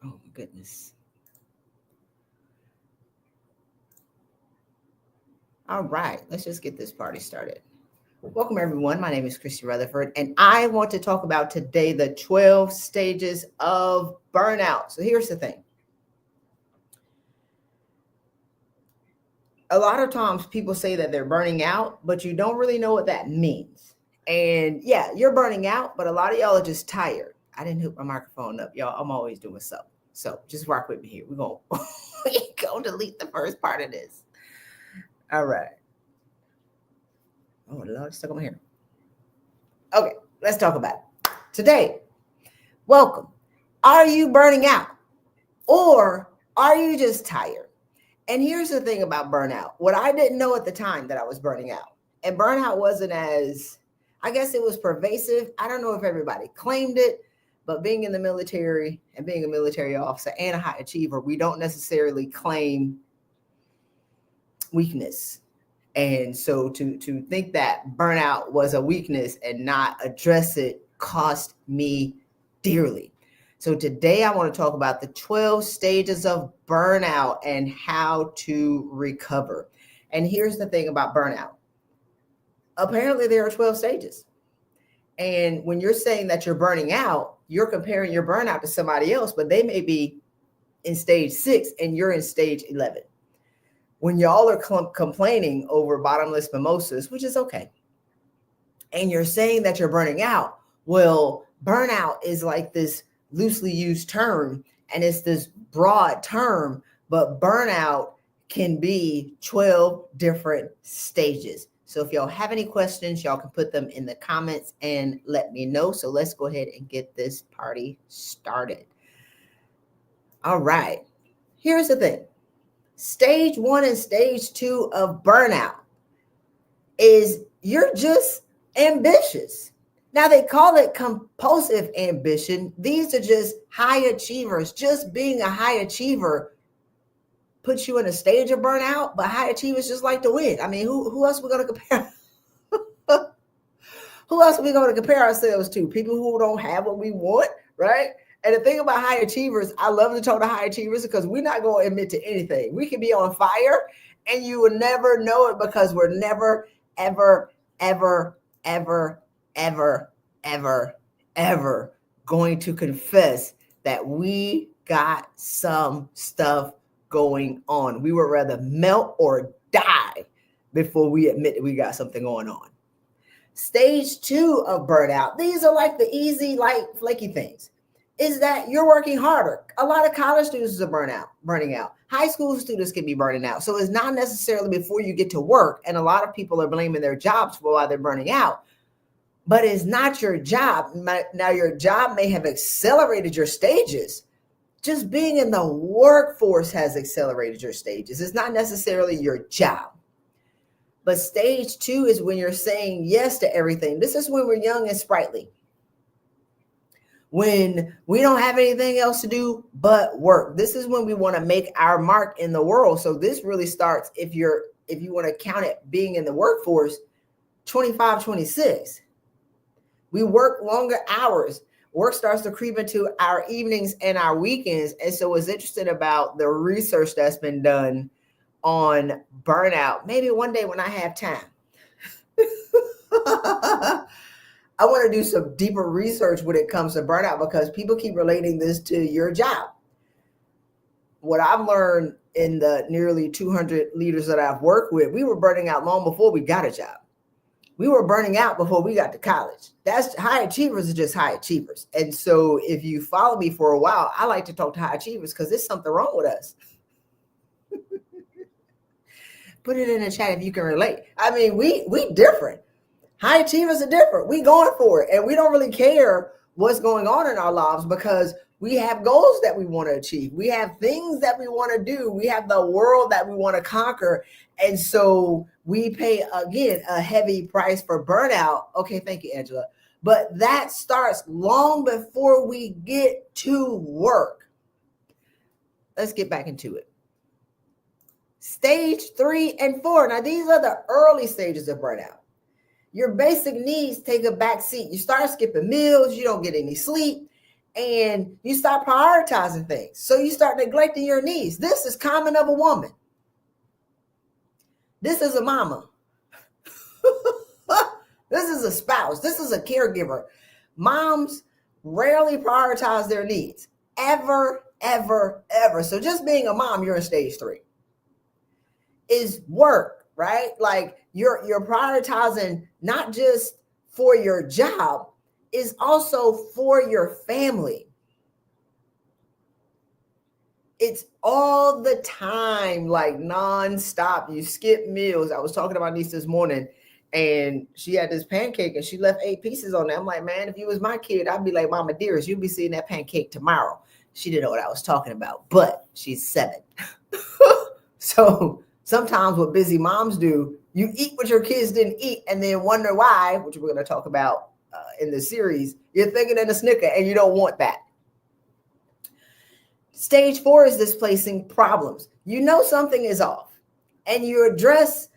Oh my goodness. All right, let's just get this party started. Welcome, everyone. My name is Christy Rutherford, and I want to talk about today the 12 stages of burnout. So here's the thing. A lot of times people say that they're burning out, but you don't really know what that means. And yeah, you're burning out, but a lot of y'all are just tired. I didn't hook my microphone up, y'all. I'm always doing something. So just rock with me here. We're going to go delete the first part of this. All right. Oh, Lord, stuck on my hair. Okay, let's talk about it. Today, welcome. Are you burning out? Or are you just tired? And here's the thing about burnout. What I didn't know at the time that I was burning out. And burnout wasn't as, I guess it was pervasive. I don't know if everybody claimed it, but being in the military and being a military officer and a high achiever, we don't necessarily claim weakness. And so to think that burnout was a weakness and not address it cost me dearly. So today I want to talk about the 12 stages of burnout and how to recover. And here's the thing about burnout. Apparently there are 12 stages. And when you're saying that you're burning out, you're comparing your burnout to somebody else, but they may be in stage 6 and you're in stage 11. When y'all are complaining over bottomless mimosas, which is okay, and you're saying that you're burning out, well, burnout is like this loosely used term, and it's this broad term, but burnout can be 12 different stages. So if y'all have any questions, y'all can put them in the comments and let me know. So let's go ahead and get this party started. All right, here's the thing. Stage 1 and stage 2 of burnout is you're just ambitious. Now they call it compulsive ambition. These are just high achievers. Just being a high achiever puts you in a stage of burnout, but high achievers just like to win. I mean, who else are we going to compare? Who else are we going to compare ourselves to? People who don't have what we want, right? And the thing about high achievers, I love to talk to high achievers because we're not going to admit to anything. We can be on fire and you will never know it because we're never, ever, ever, ever, ever, ever, ever going to confess that we got some stuff going on. We would rather melt or die before we admit that we got something going on. Stage 2 of burnout, these are like the easy, light, flaky things, is that you're working harder. A lot of college students are burning out. High school students can be burning out. So it's not necessarily before you get to work. And a lot of people are blaming their jobs for why they're burning out. But it's not your job. Now, your job may have accelerated your stages. Just being in the workforce has accelerated your stages. It's not necessarily your job. But stage 2 is when you're saying yes to everything. This is when we're young and sprightly. When we don't have anything else to do but work. This is when we want to make our mark in the world. So this really starts, if you want to count it being in the workforce, 25, 26. We work longer hours. Work starts to creep into our evenings and our weekends. And so what's interesting about the research that's been done on burnout, maybe one day when I have time, I want to do some deeper research when it comes to burnout because people keep relating this to your job. What I've learned in the nearly 200 leaders that I've worked with, we were burning out long before we got a job. We were burning out before we got to college. That's high achievers are just high achievers. And so if you follow me for a while, I like to talk to high achievers because there's something wrong with us. Put it in the chat if you can relate. I mean, we different. High achievers are different. We going for it. And we don't really care what's going on in our lives because we have goals that we want to achieve. We have things that we want to do. We have the world that we want to conquer. And so we pay, again, a heavy price for burnout. Okay, thank you, Angela. But that starts long before we get to work. Let's get back into it. Stage 3 and 4. Now, these are the early stages of burnout. Your basic needs take a back seat. You start skipping meals. You don't get any sleep. and you start prioritizing things. So you start neglecting your needs. This is common of a woman. This is a mama. This is a spouse. This is a caregiver. Moms rarely prioritize their needs. Ever, ever, ever. So just being a mom, you're in stage 3. Is work, right? Like you're prioritizing not just for your job, is also for your family. It's all the time, like nonstop. You skip meals. I was talking to my niece this morning, and she had this pancake and she left 8 pieces on it. I'm like, man, if you was my kid, I'd be like, Mama dearest, you'll be seeing that pancake tomorrow. She didn't know what I was talking about, but she's 7. So sometimes what busy moms do, you eat what your kids didn't eat and then wonder why, which we're going to talk about in the series. You're thinking in a Snicker and you don't want that. Stage 4 is displacing problems. You know something is off and you address,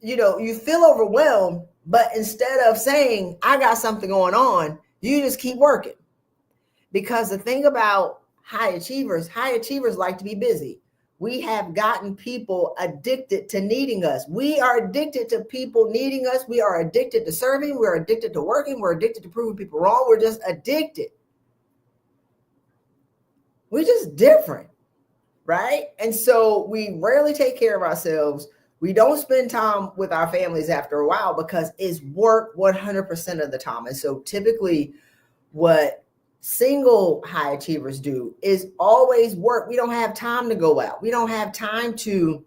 you feel overwhelmed, but instead of saying, I got something going on, you just keep working. Because the thing about high achievers like to be busy. We have gotten people addicted to needing us. We are addicted to people needing us. We are addicted to serving. We're addicted to working. We're addicted to proving people wrong. We're just addicted. We're just different, right? And so we rarely take care of ourselves. We don't spend time with our families after a while because it's work 100% of the time. And so typically what single high achievers do is always work. We don't have time to go out. We don't have time to,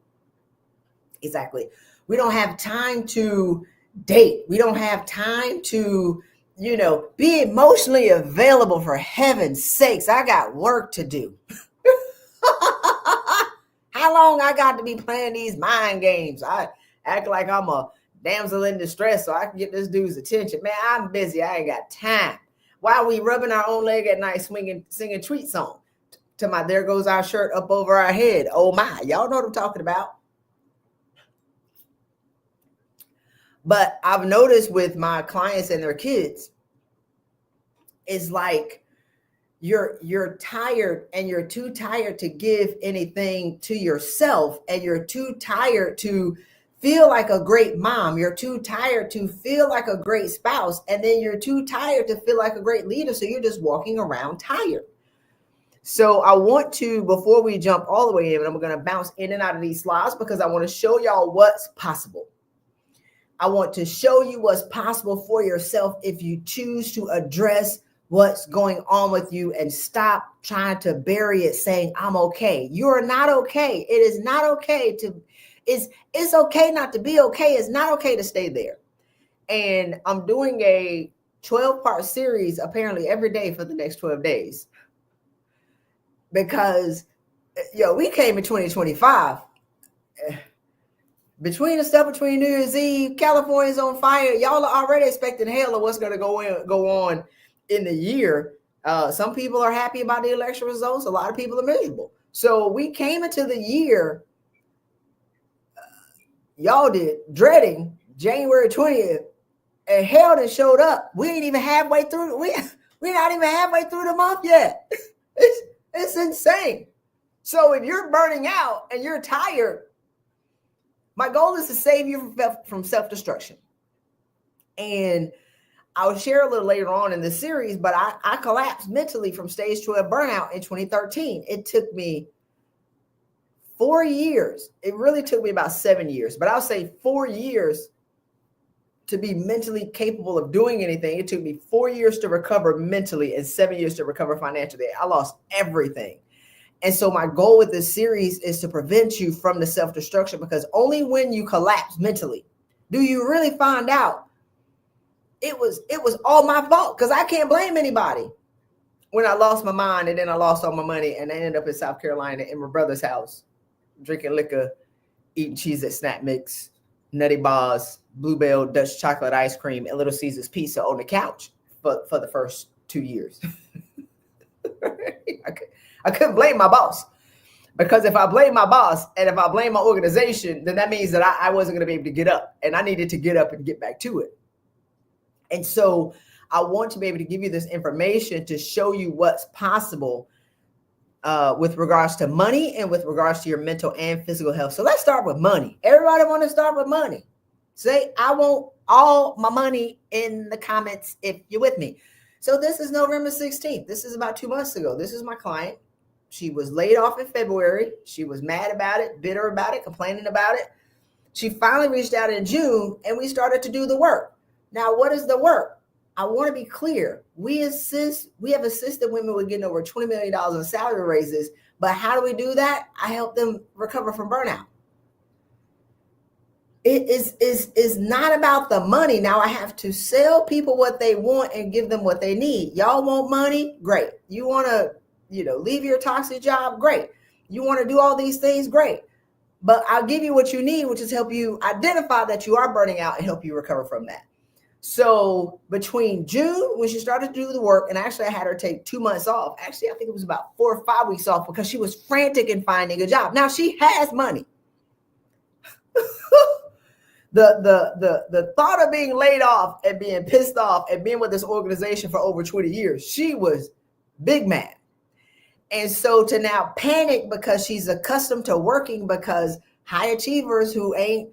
we don't have time to date. We don't have time to, be emotionally available. For heaven's sakes, I got work to do. How long I got to be playing these mind games? I act like I'm a damsel in distress so I can get this dude's attention. Man, I'm busy. I ain't got time. While we rubbing our own leg at night, singing tweet song to my There Goes Our Shirt Up Over Our Head. Oh my, y'all know what I'm talking about. But I've noticed with my clients and their kids, it's like you're tired and you're too tired to give anything to yourself, and you're too tired to feel like a great mom. You're too tired to feel like a great spouse, and then you're too tired to feel like a great leader. So you're just walking around tired. So I want to, before we jump all the way in, and I'm going to bounce in and out of these slides because I want to show y'all what's possible. I want to show you what's possible for yourself if you choose to address what's going on with you and stop trying to bury it saying, I'm okay. You're not okay. It is not okay to, it's okay not to be okay. It's not okay to stay there. And I'm doing a 12-part series apparently every day for the next 12 days. Because, we came in 2025. Between the stuff between New Year's Eve, California's on fire. Y'all are already expecting hell of what's going to go on in the year. Some people are happy about the election results. A lot of people are miserable. So we came into the year, y'all did, dreading January 20th, and hell that showed up. We ain't even halfway through. We're not even halfway through the month yet. It's insane. So if you're burning out and you're tired, my goal is to save you from self-destruction. And I'll share a little later on in the series, but I collapsed mentally from stage 12 burnout in 2013. It took me 4 years. It really took me about 7 years, but I'll say 4 years to be mentally capable of doing anything. It took me 4 years to recover mentally and 7 years to recover financially. I lost everything. And so my goal with this series is to prevent you from the self-destruction, because only when you collapse mentally do you really find out it was all my fault, because I can't blame anybody. When I lost my mind and then I lost all my money and I ended up in South Carolina in my brother's house, drinking liquor, eating cheese at Snack Mix, Nutty Bars, Bluebell Dutch chocolate ice cream, and Little Caesars pizza on the couch for the first 2 years. I couldn't blame my boss, because if I blame my boss and if I blame my organization, then that means that I wasn't going to be able to get up, and I needed to get up and get back to it. And so I want to be able to give you this information to show you what's possible with regards to money and with regards to your mental and physical health. So let's start with money. Everybody want to start with money. Say, I want all my money in the comments if you're with me. So this is November 16th. This is about 2 months ago. This is my client. She was laid off in February. She was mad about it, bitter about it, complaining about it. She finally reached out in June and we started to do the work. Now, what is the work? I want to be clear. We have assisted women with getting over $20 million in salary raises. But how do we do that? I help them recover from burnout. It is not about the money. Now I have to sell people what they want and give them what they need. Y'all want money? Great. You want to, leave your toxic job? Great. You want to do all these things? Great. But I'll give you what you need, which is help you identify that you are burning out and help you recover from that. So between June, when she started to do the work, and actually I had her take 2 months off. Actually, I think it was about 4 or 5 weeks off because she was frantic in finding a job. Now she has money. The thought of being laid off and being pissed off and being with this organization for over 20 years, she was big mad. And so to now panic because she's accustomed to working, because high achievers who ain't,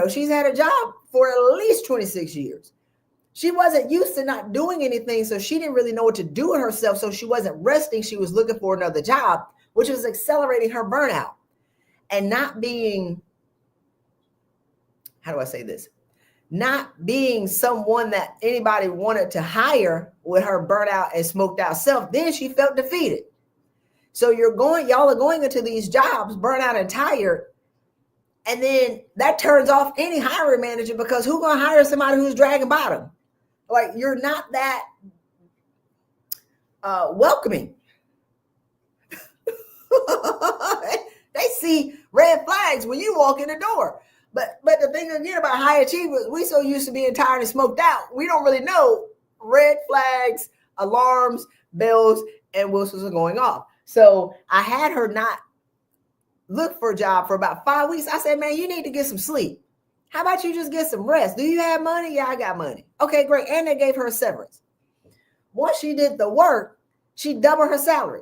she's had a job for at least 26 years. She wasn't used to not doing anything, so she didn't really know what to do with herself. So she wasn't resting. She was looking for another job, which was accelerating her burnout and not being, how do I say this? Not being someone that anybody wanted to hire with her burnout and smoked out self. Then she felt defeated. So y'all are going into these jobs, burnout and tired. And then that turns off any hiring manager, because who's going to hire somebody who's dragging bottom? Like, you're not that welcoming. They see red flags when you walk in the door. But the thing again about high achievers, we so used to being tired and smoked out, we don't really know red flags, alarms, bells, and whistles are going off. So I had her not look for a job for about 5 weeks. I said, man, you need to get some sleep. How about you just get some rest? Do you have money? Yeah, I got money. Okay, great. And they gave her a severance. Once she did the work, she doubled her salary.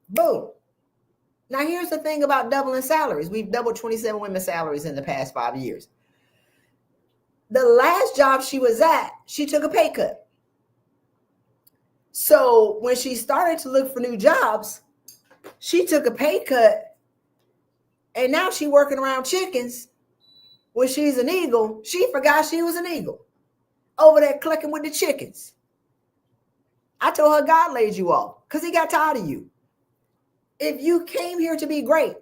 Boom. Now, here's the thing about doubling salaries. We've doubled 27 women's salaries in the past 5 years. The last job she was at, she took a pay cut. So when she started to look for new jobs, she took a pay cut, and now she's working around chickens. When she's an eagle, she forgot she was an eagle. Over there clucking with the chickens. I told her God laid you off because he got tired of you. If you came here to be great,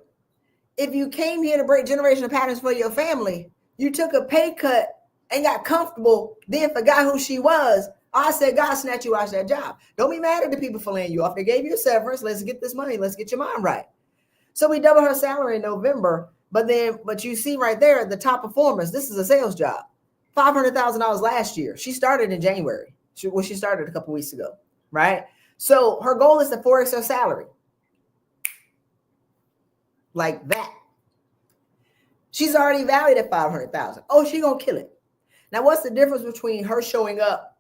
if you came here to break generational patterns for your family, you took a pay cut and got comfortable, then forgot who she was. I said, God snatched you out of that job. Don't be mad at the people for laying you off. They gave you a severance. Let's get this money. Let's get your mind right. So we doubled her salary in November. But you see right there, the top performers, this is a sales job. $500,000 last year. She started in January. She started a couple weeks ago, right? So her goal is to 4x her salary. Like that. She's already valued at $500,000. Oh, she's going to kill it. Now, what's the difference between her showing up,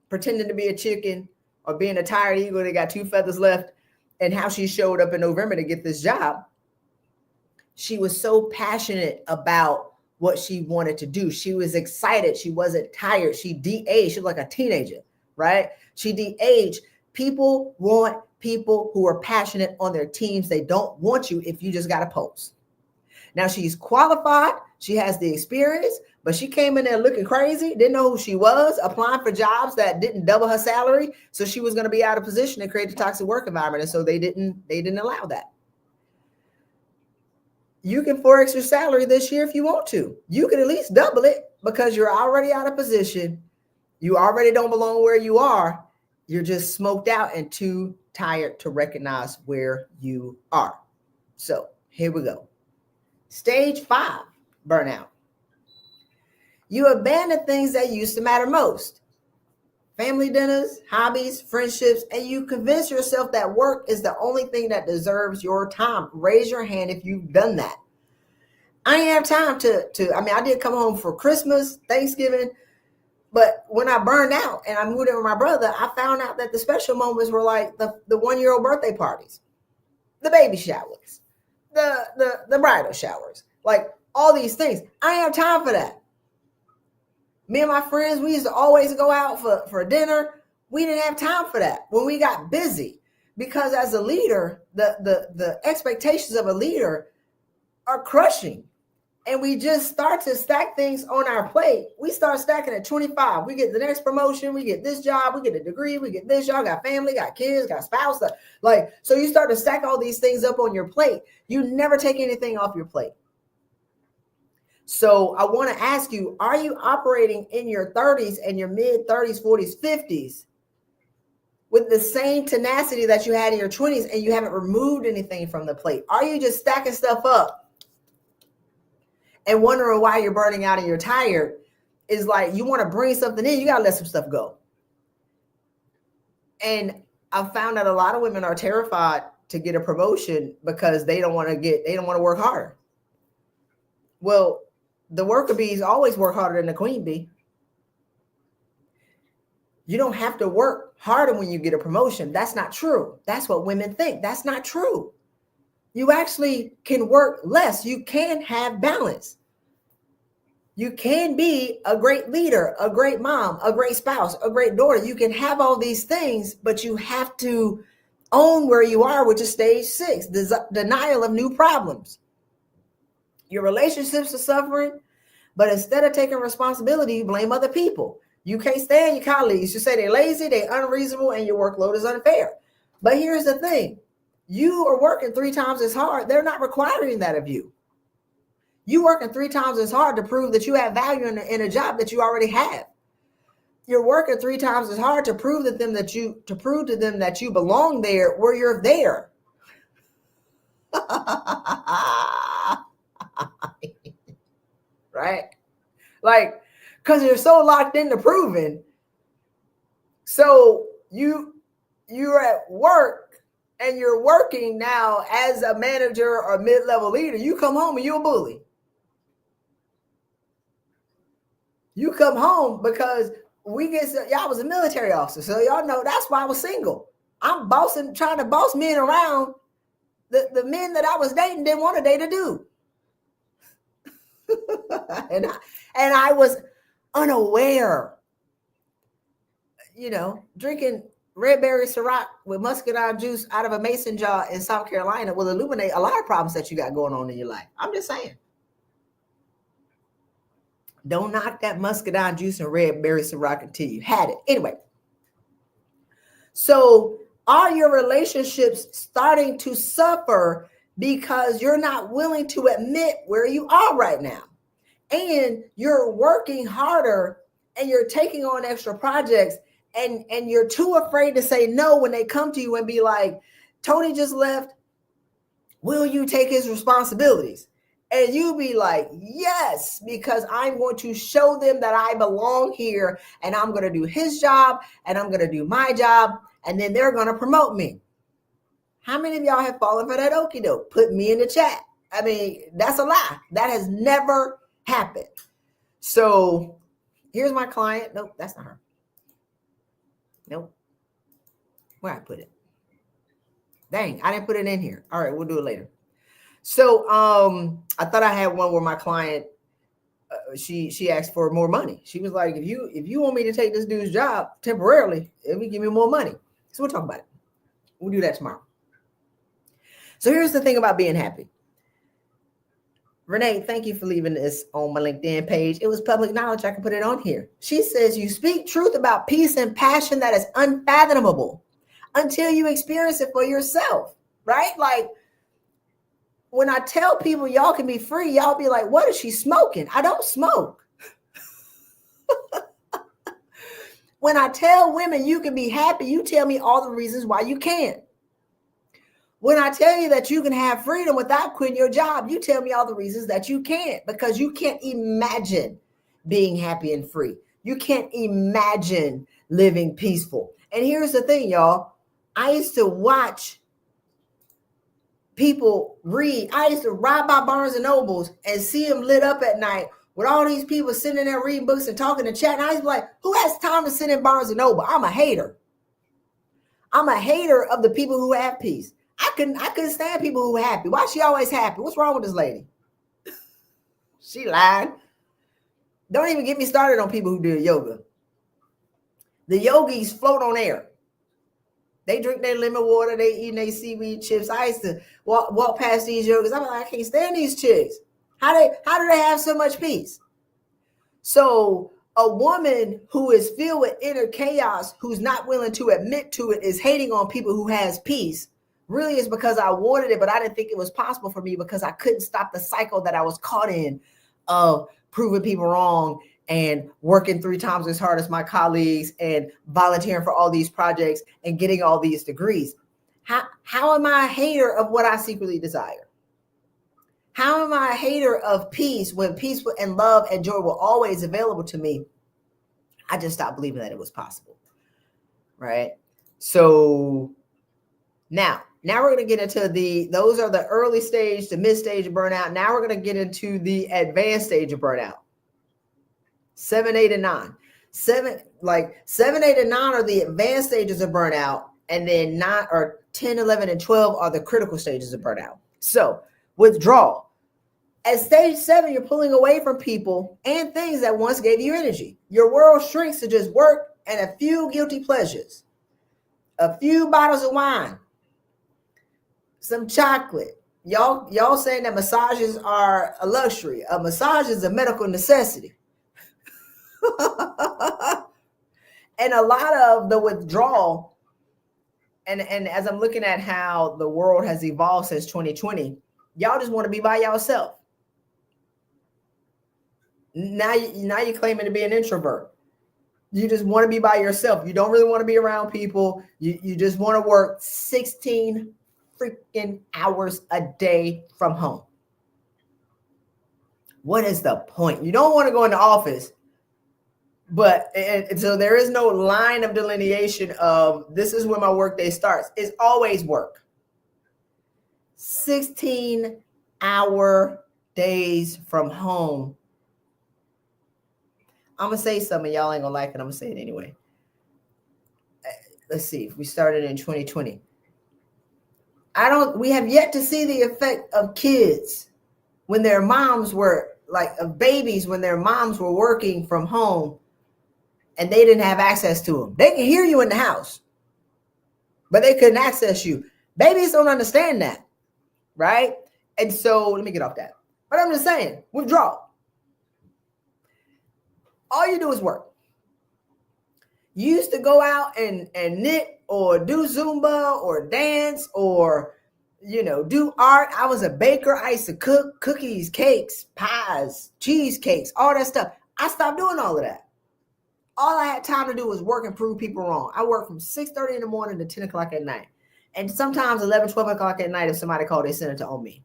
pretending to be a chicken, or being a tired eagle that got 2 feathers left, and how she showed up in November to get this job? She was so passionate about what she wanted to do. She was excited. She wasn't tired. She de-aged. She was like a teenager, right? She de-aged. People want people who are passionate on their teams. They don't want you if you just got a post. Now, she's qualified. She has the experience, but she came in there looking crazy, didn't know who she was, applying for jobs that didn't double her salary. So she was going to be out of position and create a toxic work environment. And so they didn't allow that. You can 4x your salary this year if you want to. You can at least double it because you're already out of position. You already don't belong where you are. You're just smoked out and too tired to recognize where you are. So here we go. Stage 5, burnout. You abandon things that used to matter most. Family dinners, hobbies, friendships, and you convince yourself that work is the only thing that deserves your time. Raise your hand if you've done that. I didn't have time to I did come home for Christmas, Thanksgiving, But when I burned out and I moved in with my brother, I found out that the special moments were like the 1-year-old birthday parties, the baby showers, the bridal showers, like all these things. I didn't have time for that. Me and my friends, we used to always go out for dinner. We didn't have time for that when we got busy, because as a leader, the expectations of a leader are crushing. And we just start to stack things on our plate. We start stacking at 25. We get the next promotion. We get this job. We get a degree. We get this. Y'all got family, got kids, got spouse. Like, so you start to stack all these things up on your plate. You never take anything off your plate. So I want to ask you, are you operating in your 30s and your mid 30s, 40s, 50s with the same tenacity that you had in your 20s, and you haven't removed anything from the plate? Are you just stacking stuff up and wondering why you're burning out and you're tired? Is like, you want to bring something in, you got to let some stuff go. And I found that a lot of women are terrified to get a promotion because they don't want to work harder. Well, the worker bees always work harder than the queen bee. You don't have to work harder when you get a promotion. That's not true. That's what women think. That's not true. You actually can work less. You can have balance. You can be a great leader, a great mom, a great spouse, a great daughter. You can have all these things, but you have to own where you are, which is stage 6, denial of new problems. Your relationships are suffering, but instead of taking responsibility, you blame other people. You can't stand your colleagues. You say they're lazy, they're unreasonable, and your workload is unfair. But here's the thing. You are working 3 times as hard. They're not requiring that of you. You working 3 times as hard to prove that you have value in a job that you already have. You're working 3 times as hard to prove to them that you belong there where you're there. Right? Like, because you're so locked into proving. So you're at work and you're working now as a manager or mid-level leader. You come home and you're a bully. You come home because y'all was a military officer. So y'all know that's why I was single. I'm trying to boss men around. The men that I was dating didn't want to date a dude. and I was unaware, drinking red berry Ciroc with muscadine juice out of a mason jar in South Carolina will illuminate a lot of problems that you got going on in your life. I'm just saying. Don't knock that muscadine juice and red berry Ciroc until you had it. Anyway, so are your relationships starting to suffer because you're not willing to admit where you are right now? And you're working harder and you're taking on extra projects and you're too afraid to say no when they come to you and be like, Tony just left. Will you take his responsibilities? And you be like, yes, because I'm going to show them that I belong here and I'm going to do his job and I'm going to do my job and then they're going to promote me. How many of y'all have fallen for that okie doke? Put me in the chat. I mean, that's a lie. That has never happened. So here's my client. Nope, that's not her. Nope. Where I put it? Dang, I didn't put it in here. All right, we'll do it later. So I thought I had one where my client, she asked for more money. She was like, if you want me to take this dude's job temporarily, if you give me more money. So we'll talk about it. We'll do that tomorrow. So here's the thing about being happy. Renee, thank you for leaving this on my LinkedIn page. It was public knowledge. I can put it on here. She says, you speak truth about peace and passion that is unfathomable until you experience it for yourself, right? Like, when I tell people y'all can be free, y'all be like, what is she smoking? I don't smoke. When I tell women you can be happy, you tell me all the reasons why you can't. When I tell you that you can have freedom without quitting your job, you tell me all the reasons that you can't, because you can't imagine being happy and free. You can't imagine living peaceful. And here's the thing, y'all. I used to watch people read. I used to ride by Barnes and Nobles and see them lit up at night with all these people sitting there reading books and talking and chatting. I was like, who has time to sit in Barnes and Noble? I'm a hater. I'm a hater of the people who have peace. I couldn't stand people who are happy. Why is she always happy? What's wrong with this lady? She lied. Don't even get me started on people who do yoga. The yogis float on air. They drink their lemon water. They eat their seaweed chips. I used to walk past these yogis. I'm like, I can't stand these chicks. How do they have so much peace? So a woman who is filled with inner chaos, who's not willing to admit to it, is hating on people who has peace. Really is because I wanted it, but I didn't think it was possible for me because I couldn't stop the cycle that I was caught in of proving people wrong and working 3 times as hard as my colleagues and volunteering for all these projects and getting all these degrees. How am I a hater of what I secretly desire? How am I a hater of peace when peace and love and joy were always available to me? I just stopped believing that it was possible, right? So now we're going to get into those are the early stage, the mid stage of burnout. Now we're going to get into the advanced stage of burnout. 7, 8, and 9. 7, 8, and 9 are the advanced stages of burnout, and then 9 or 10, 11, and 12 are the critical stages of burnout. So withdrawal. At stage 7, you're pulling away from people and things that once gave you energy. Your world shrinks to just work and a few guilty pleasures, a few bottles of wine, some chocolate. Y'all saying that massages are a luxury. A massage is a medical necessity. And a lot of the withdrawal, and as I'm looking at how the world has evolved since 2020, y'all just want to be by yourself. Now you're claiming to be an introvert. You just want to be by yourself. You don't really want to be around people. You just want to work 16 freaking hours a day from home. What is the point? You don't want to go in the office, but so there is no line of delineation of this is when my workday starts. It's always work. 16-hour days from home. I'm going to say something. Y'all ain't going to like it. I'm going to say it anyway. Let's see. If we started in 2020. We have yet to see the effect of kids when their moms were of babies, when their moms were working from home and they didn't have access to them. They can hear you in the house, but they couldn't access you. Babies don't understand that, right? And so let me get off that. But I'm just saying, withdrawal. All you do is work. You used to go out and knit or do Zumba or dance or, do art. I was a baker. I used to cook cookies, cakes, pies, cheesecakes, all that stuff. I stopped doing all of that. All I had time to do was work and prove people wrong. I worked from 6:30 in the morning to 10 o'clock at night. And sometimes 11, 12 o'clock at night if somebody called, they sent it on me.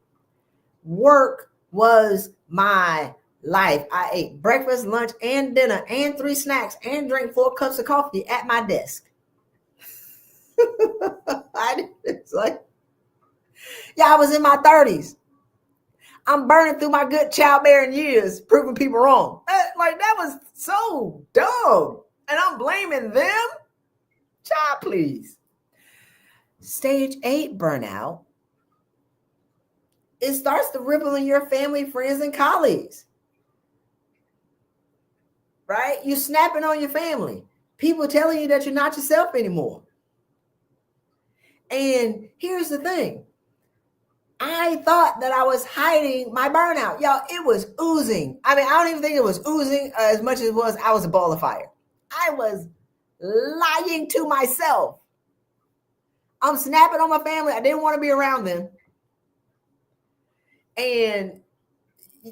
Work was my life. I ate breakfast, lunch, and dinner, and 3 snacks, and drank 4 cups of coffee at my desk. I was in my 30s. I'm burning through my good childbearing years, proving people wrong. That was so dumb. And I'm blaming them? Child, please. Stage 8 burnout. It starts to ripple in your family, friends, and colleagues. Right? You're snapping on your family. People telling you that you're not yourself anymore. And here's the thing. I thought that I was hiding my burnout. Y'all, it was oozing. I don't even think it was oozing as much as it was I was a ball of fire. I was lying to myself. I'm snapping on my family. I didn't want to be around them. And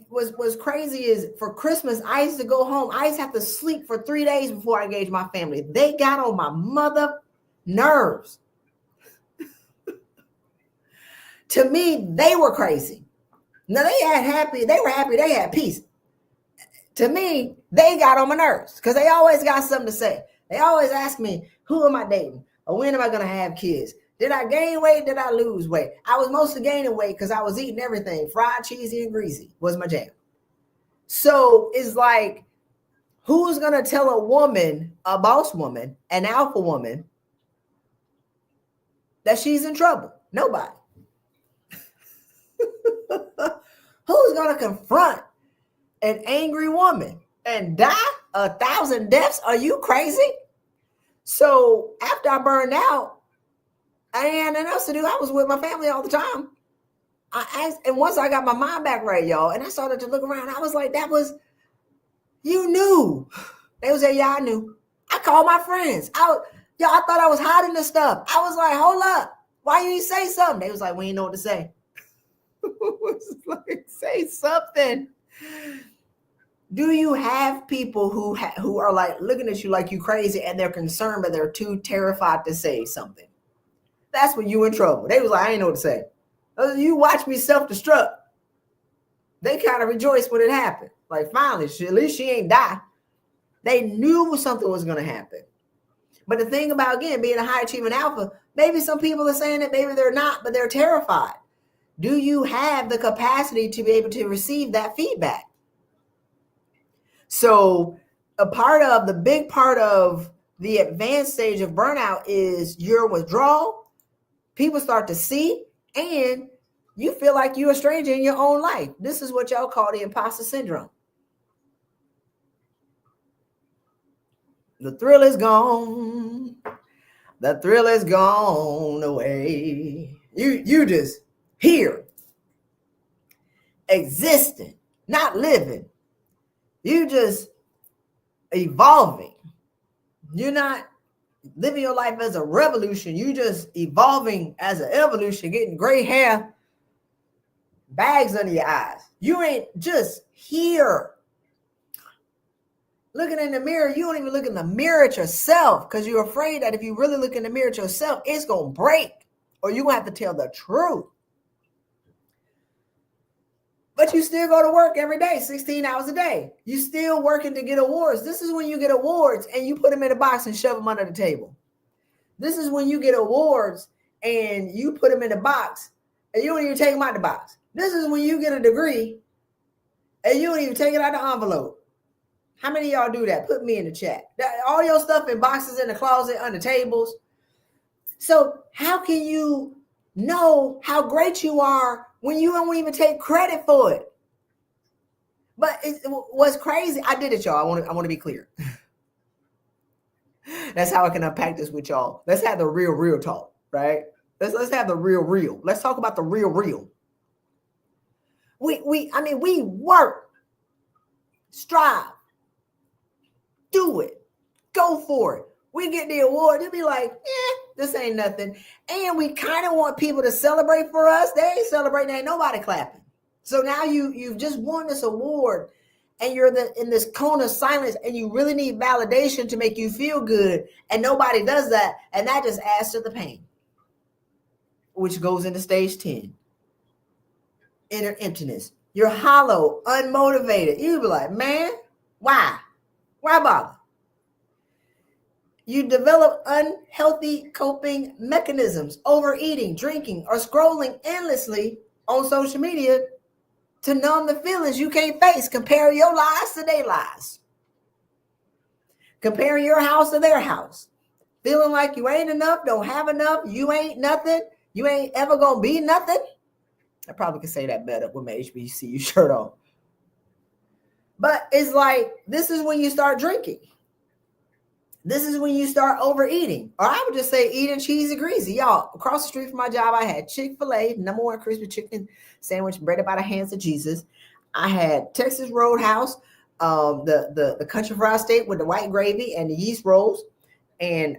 what's crazy is for Christmas, I used to go home. I used to have to sleep for 3 days before I engaged my family. They got on my mother nerves. To me, they were crazy. Now they were happy, they had peace. To me, they got on my nerves because they always got something to say. They always ask me, who am I dating? Or when am I going to have kids? Did I gain weight? Did I lose weight? I was mostly gaining weight because I was eating everything. Fried, cheesy, and greasy was my jam. So it's like, who's going to tell a woman, a boss woman, an alpha woman, that she's in trouble? Nobody. Who's going to confront an angry woman and die 1,000 deaths? Are you crazy? So after I burned out, I ain't had nothing else to do. I was with my family all the time. And once I got my mind back right, y'all, and I started to look around, I was like, you knew. They was like, yeah, I knew. I called my friends. I thought I was hiding the stuff. I was like, hold up. Why you ain't say something? They was like, we ain't know what to say. Like, say something. Do you have people who are like looking at you like you crazy and they're concerned, but they're too terrified to say something? That's when you in trouble. They was like, I ain't know what to say. You watch me self-destruct. They kind of rejoiced when it happened. Like, finally, at least she ain't die. They knew something was going to happen. But the thing about, again, being a high achieving alpha, maybe some people are saying it, maybe they're not, but they're terrified. Do you have the capacity to be able to receive that feedback? So the big part of the advanced stage of burnout is your withdrawal. People start to see, and you feel like you're a stranger in your own life. This is what y'all call the imposter syndrome. The thrill is gone. The thrill is gone away. You just here, existing, not living. You just evolving. You're not living your life as a revolution. You just evolving as an evolution, getting gray hair, bags under your eyes. You ain't just here. Looking in the mirror, you don't even look in the mirror at yourself because you're afraid that if you really look in the mirror at yourself, it's going to break or you're going to have to tell the truth. But you still go to work every day, 16 hours a day. You still working to get awards. This is when you get awards and you put them in a box and shove them under the table. This is when you get awards and you put them in a box and you don't even take them out the box. This is when you get a degree and you don't even take it out the envelope. How many of y'all do that? Put me in the chat. All your stuff in boxes in the closet, under tables. So how can you know how great you are when you don't even take credit for it? But what's crazy, I did it, y'all. I want to be clear. That's how I can unpack this with y'all. Let's have the real talk, right? Let's have the real. Let's talk about the real. We work, strive, do it, go for it. We get the award, they'll be like, this ain't nothing. And we kind of want people to celebrate for us. They ain't celebrating, ain't nobody clapping. So now you've just won this award and you're in this cone of silence and you really need validation to make you feel good. And nobody does that. And that just adds to the pain, which goes into stage 10. Inner emptiness. You're hollow, unmotivated. You'll be like, man, why? Why bother? You develop unhealthy coping mechanisms, overeating, drinking, or scrolling endlessly on social media to numb the feelings you can't face. Compare your lives to their lives. Comparing your house to their house. Feeling like you ain't enough, don't have enough, you ain't nothing, you ain't ever gonna be nothing. I probably could say that better with my HBCU shirt on. But it's like, this is when you start drinking. This is when you start overeating. Or I would just say eating cheesy greasy. Y'all, across the street from my job, I had Chick-fil-A, #1 crispy chicken sandwich, breaded by the hands of Jesus. I had Texas Roadhouse, the country fried steak with the white gravy and the yeast rolls. And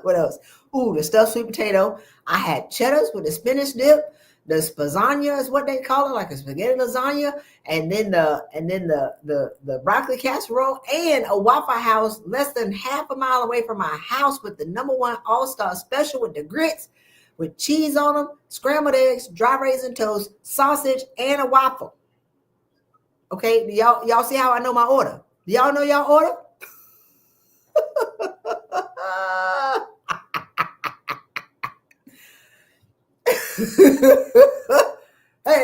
what else? The stuffed sweet potato. I had cheddars with the spinach dip. The spazania is what they call it, like a spaghetti lasagna, and then the broccoli casserole, and a Waffle House less than half a mile away from my house with the #1 all-star special with the grits, with cheese on them, scrambled eggs, dry raisin toast, sausage, and a waffle. Okay, y'all see how I know my order? Do y'all know y'all order? Hey,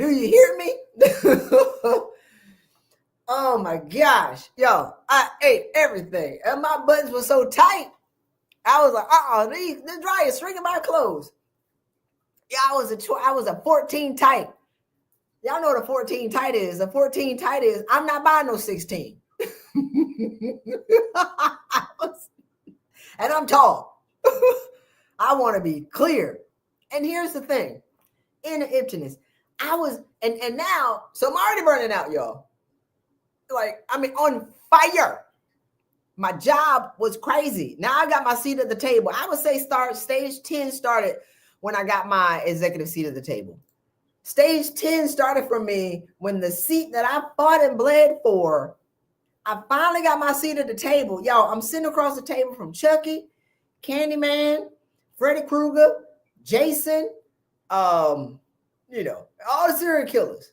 Do you hear me? Oh my gosh, yo, I ate everything, and my buttons were so tight. I was like, the dryer is shrinking my clothes. Yeah, I was a 14 tight. Y'all know what a 14 tight is. A 14 tight is, I'm not buying no 16. And I'm tall. I want to be clear. And here's the thing. In the emptiness, I was, and now, so I'm already burning out, y'all. Like, I mean, on fire. My job was crazy. Now I got my seat at the table. I would say stage 10 started when I got my executive seat at the table. Stage 10 started for me when the seat that I fought and bled for, I finally got my seat at the table. Y'all, I'm sitting across the table from Chucky, Candyman, Freddy Krueger, Jason, all the serial killers.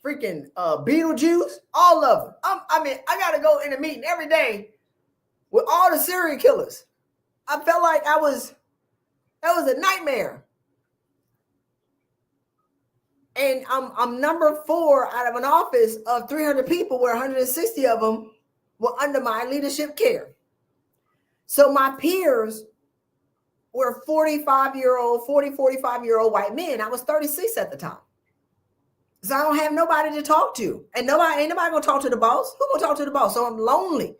Freaking Beetlejuice, all of them. I got to go in a meeting every day with all the serial killers. I felt like that was a nightmare. And I'm number 4 out of an office of 300 people where 160 of them were under my leadership care. So my peers were 45-year-old white men. I was 36 at the time. So I don't have nobody to talk to. And ain't nobody gonna talk to the boss. Who gonna talk to the boss? So I'm lonely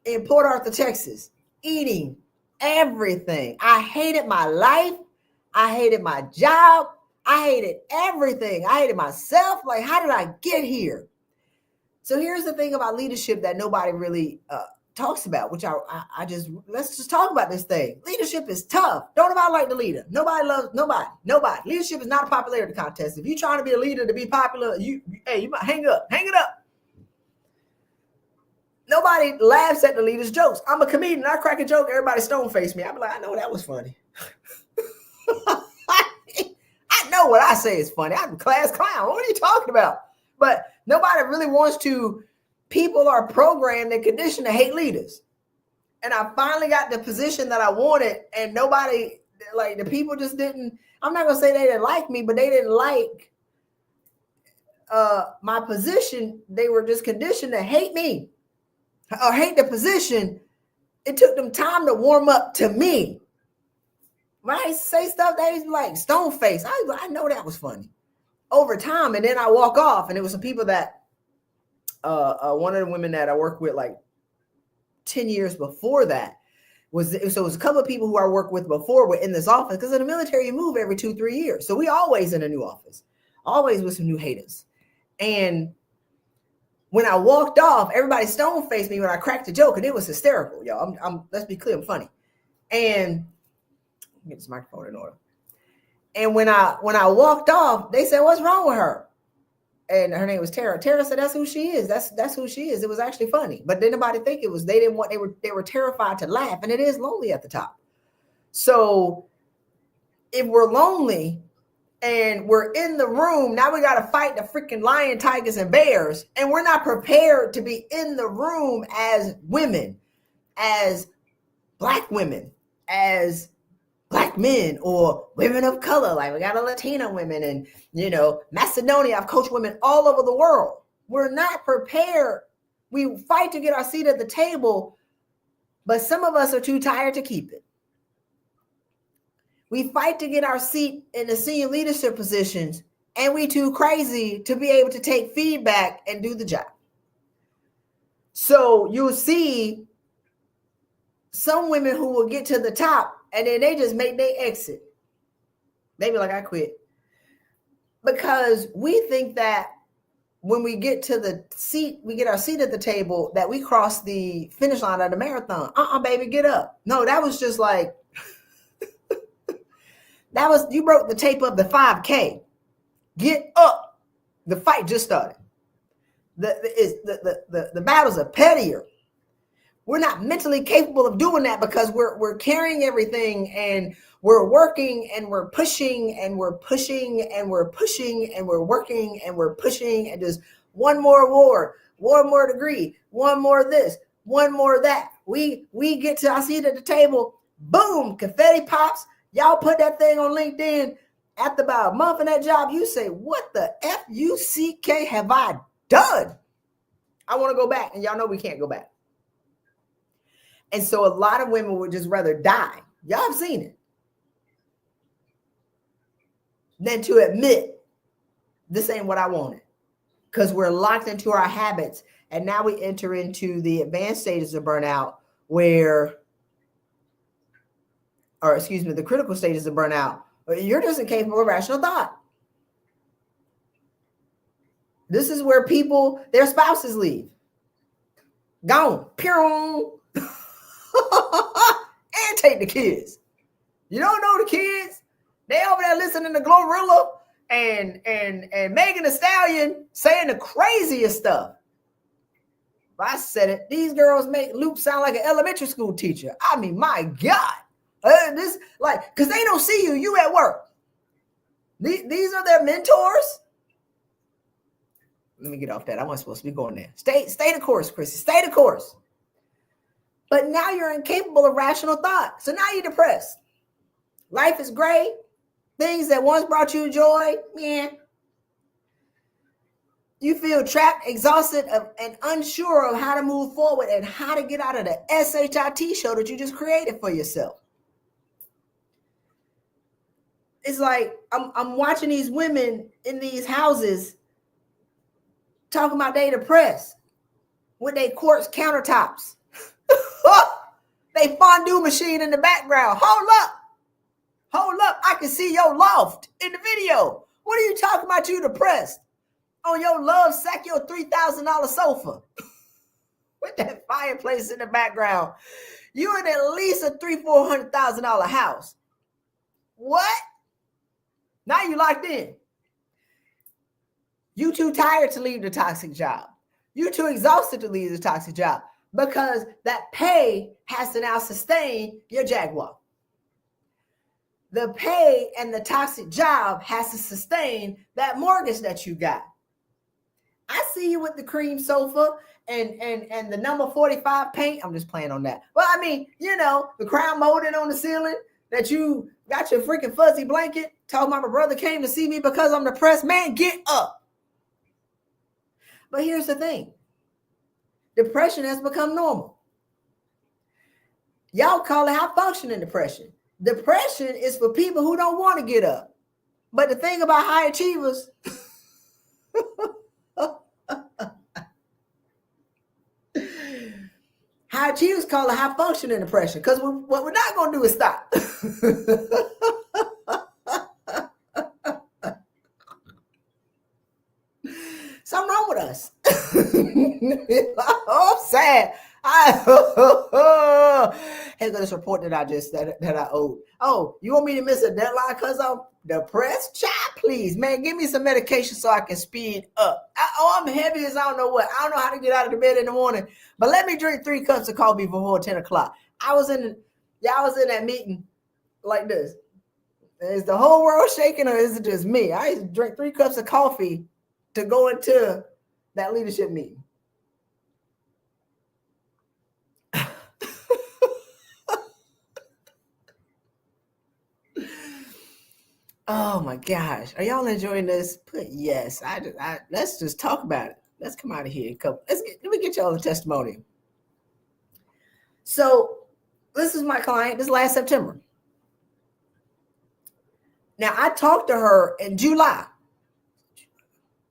in Port Arthur, Texas, eating everything. I hated my life. I hated my job. I hated everything. I hated myself. Like, how did I get here? So here's the thing about leadership that nobody really talks about, which let's just talk about this thing. Leadership is tough. Don't nobody like the leader. Nobody loves nobody. Leadership is not a popularity contest. If you're trying to be a leader to be popular, you might hang it up. Nobody laughs at the leader's jokes. I'm a comedian. I crack a joke. Everybody stone face me. I'm like, I know that was funny. I know what I say is funny. I'm a class clown. What are you talking about? But nobody really wants to. People are programmed and conditioned to hate leaders. And I finally got the position that I wanted, and nobody, like, the people just didn't, I'm not going to say they didn't like me, but they didn't like my position. They were just conditioned to hate me or hate the position. It took them time to warm up to me. When I say stuff, they like stone face. I know that was funny over time. And then I walk off, and it was some people that, one of the women that I worked with like 10 years before that it was a couple of people who I worked with before were in this office, because in the military you move every 2-3 years. So we always in a new office, always with some new haters. And when I walked off, everybody stone faced me when I cracked a joke, and it was hysterical, y'all. I'm let's be clear, I'm funny. And get this microphone in order. And when I walked off, they said, "What's wrong with her?" And her name was Tara. Tara said, "That's who she is. That's who she is." It was actually funny, but didn't nobody think it was. They were terrified to laugh, and it is lonely at the top. So if we're lonely and we're in the room, now we got to fight the freaking lion, tigers, and bears, and we're not prepared to be in the room as women, as Black women, as Black men or women of color. Like, we got a Latina women and, Macedonia. I've coached women all over the world. We're not prepared. We fight to get our seat at the table, but some of us are too tired to keep it. We fight to get our seat in the senior leadership positions, and we too crazy to be able to take feedback and do the job. So you'll see some women who will get to the top, and then they just make their exit. They be like, "I quit." Because we think that when we get to the seat, we get our seat at the table, that we cross the finish line of the marathon. Baby, get up. No, that was just like, you broke the tape of the 5K. Get up. The fight just started. The battles are pettier. We're not mentally capable of doing that because we're carrying everything, and we're working, and we're pushing, and we're pushing, and we're pushing, and we're working, and we're pushing, and just one more award, one more degree, one more this, one more that. We get to our seat at the table, boom, confetti pops. Y'all put that thing on LinkedIn. After about a month in that job, you say, what the F-U-C-K have I done? I want to go back. And y'all know we can't go back. And so a lot of women would just rather die. Y'all have seen it. Than to admit this ain't what I wanted. Because we're locked into our habits. And now we enter into the advanced stages of burnout the critical stages of burnout. You're just incapable of rational thought. This is where their spouses leave. Gone. Pew. And take the kids. You don't know the kids. They over there listening to Glorilla and Megan Thee Stallion saying the craziest stuff. But I said it. These girls make Luke sound like an elementary school teacher. I mean, my God. Because they don't see you at work. These are their mentors. Let me get off that. I wasn't supposed to be going there. Stay the course, Chrissy. Stay the course. But now you're incapable of rational thought. So now you're depressed. Life is great. Things that once brought you joy, man. You feel trapped, exhausted, and unsure of how to move forward and how to get out of the SHIT show that you just created for yourself. It's like I'm watching these women in these houses talking about they depressed with their quartz countertops. They fondue machine in the background. Hold up. I can see your loft in the video. What are you talking about? You depressed on your love sack, your $3,000 sofa with that fireplace in the background. You in at least a $300,000-$400,000 house. What? Now you locked in. You too tired to leave the toxic job. You too exhausted to leave the toxic job because that pay has to now sustain your Jaguar. The pay and the toxic job has to sustain that mortgage that you got. I see you with the cream sofa and the number 45 paint. I'm just playing on that. Well, I mean, the crown molding on the ceiling that you got your freaking fuzzy blanket. Told my brother came to see me because I'm depressed. Man, get up. But here's the thing. Depression has become normal. Y'all call it high functioning depression. Depression is for people who don't want to get up. But the thing about high achievers, high achievers call it high functioning depression because what we're not going to do is stop. Something wrong with us. Oh, I'm sad. Here's this report that I owed. Oh, you want me to miss a deadline because I'm depressed? Child, please, man, give me some medication so I can speed up. I'm heavy as I don't know what. I don't know how to get out of the bed in the morning, but let me drink 3 cups of coffee before 10 o'clock. I was in that meeting like this. Is the whole world shaking or is it just me? I used to drink 3 cups of coffee to go into that leadership meeting. Oh my gosh. Are y'all enjoying this? Put yes. Let's just talk about it. Let's come out of here. Let me get y'all a testimony. So this is my client. This is last September. Now I talked to her in July.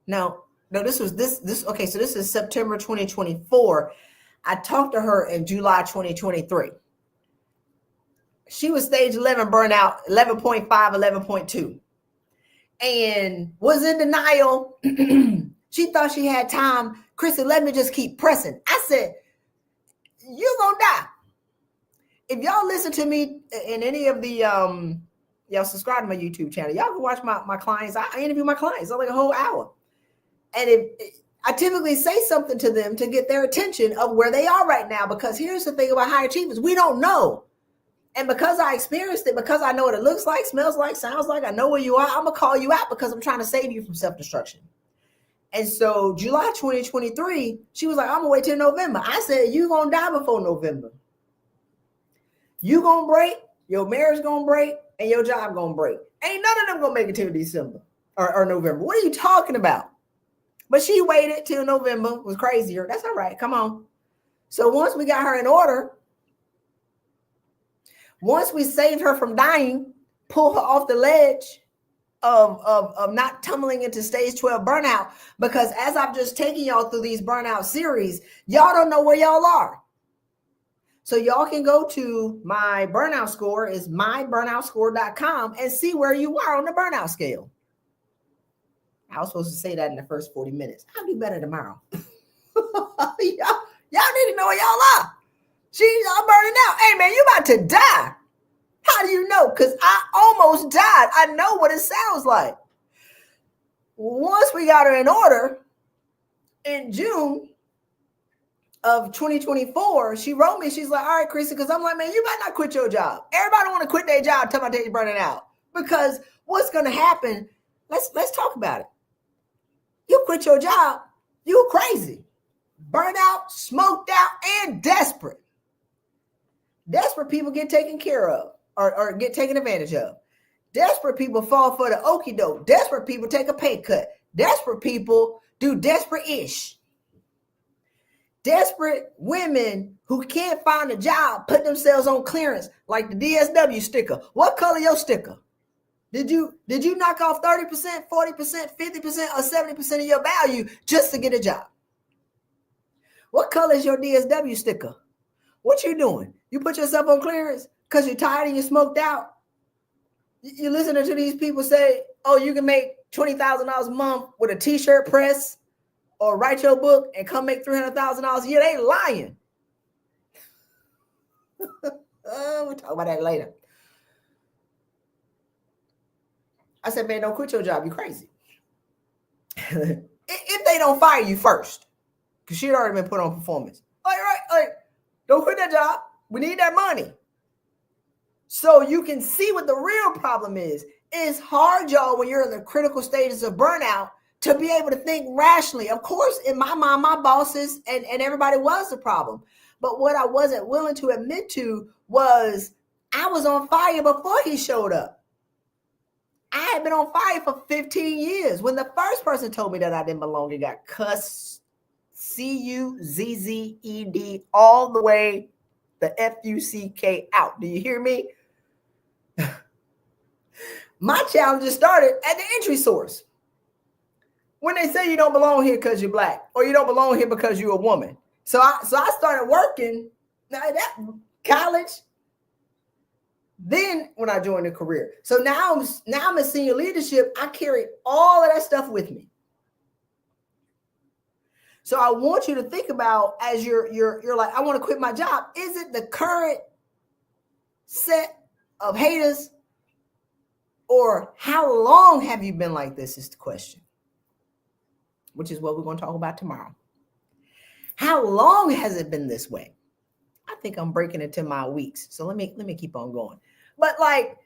No, this was this. Okay, so this is September 2024. I talked to her in July 2023. She was stage 11 burnout, 11.5, 11.2, and was in denial. She thought she had time. Chrissy, let me just keep pressing. I said, you're going to die. If y'all listen to me in any of the, y'all subscribe to my YouTube channel, y'all can watch my clients. I interview my clients on like a whole hour. And I typically say something to them to get their attention of where they are right now, because here's the thing about high achievers. We don't know. And because I experienced it, because I know what it looks like, smells like, sounds like, I know where you are, I'm going to call you out because I'm trying to save you from self-destruction. And so July 2023, she was like, I'm going to wait till November. I said, you're going to die before November. You going to break, your marriage going to break, and your job going to break. Ain't none of them gonna make it till December or November. What are you talking about? But she waited till November. It was crazier. That's all right. Come on. So once we got her in order, once we saved her from dying, pull her off the ledge of not tumbling into stage 12 burnout, because as I've just taken y'all through these burnout series, y'all don't know where y'all are. So y'all can go to my burnout score, is myburnoutscore.com, and see where you are on the burnout scale. I was supposed to say that in the first 40 minutes. I'll do better tomorrow. y'all need to know where y'all are. I'm burning out. Hey, man, you about to die. How do you know? Because I almost died. I know what it sounds like. Once we got her in order, in June of 2024, she wrote me. She's like, all right, Chrissy, because I'm like, man, you might not quit your job. Everybody want to quit their job till my day burning out. Because what's going to happen, let's talk about it. You quit your job, you crazy. Burnt out, smoked out, and desperate. Desperate people get taken care of or get taken advantage of. Desperate people fall for the okie doke. Desperate people take a pay cut. Desperate people do desperate-ish. Desperate women who can't find a job put themselves on clearance like the DSW sticker. What color your sticker? Did you knock off 30%, 40%, 50%, or 70% of your value just to get a job? What color is your DSW sticker? What you doing? You put yourself on clearance because you're tired and you smoked out? You're listening to these people say, oh, you can make $20,000 a month with a t-shirt press or write your book and come make $300,000 a year. They lying. We'll talk about that later. I said, man, don't quit your job. You're crazy. If they don't fire you first, because she'd already been put on performance. All right, don't quit that job. We need that money. So you can see what the real problem is. It's hard, y'all, when you're in the critical stages of burnout to be able to think rationally. Of course, in my mind, my bosses and everybody was the problem. But what I wasn't willing to admit to was I was on fire before he showed up. I had been on fire for 15 years. When the first person told me that I didn't belong, it got cussed, CUZZED, all the way the FUCK out. Do you hear me? My challenges started at the entry source. When they say you don't belong here because you're black, or you don't belong here because you're a woman. So I started working at college. Then when I joined the career. So now I'm in senior leadership. I carry all of that stuff with me. So I want you to think about, as you're like, I want to quit my job. Is it the current set of haters, or how long have you been like this is the question, which is what we're going to talk about tomorrow. How long has it been this way? I think I'm breaking into my weeks. So let me keep on going. But like,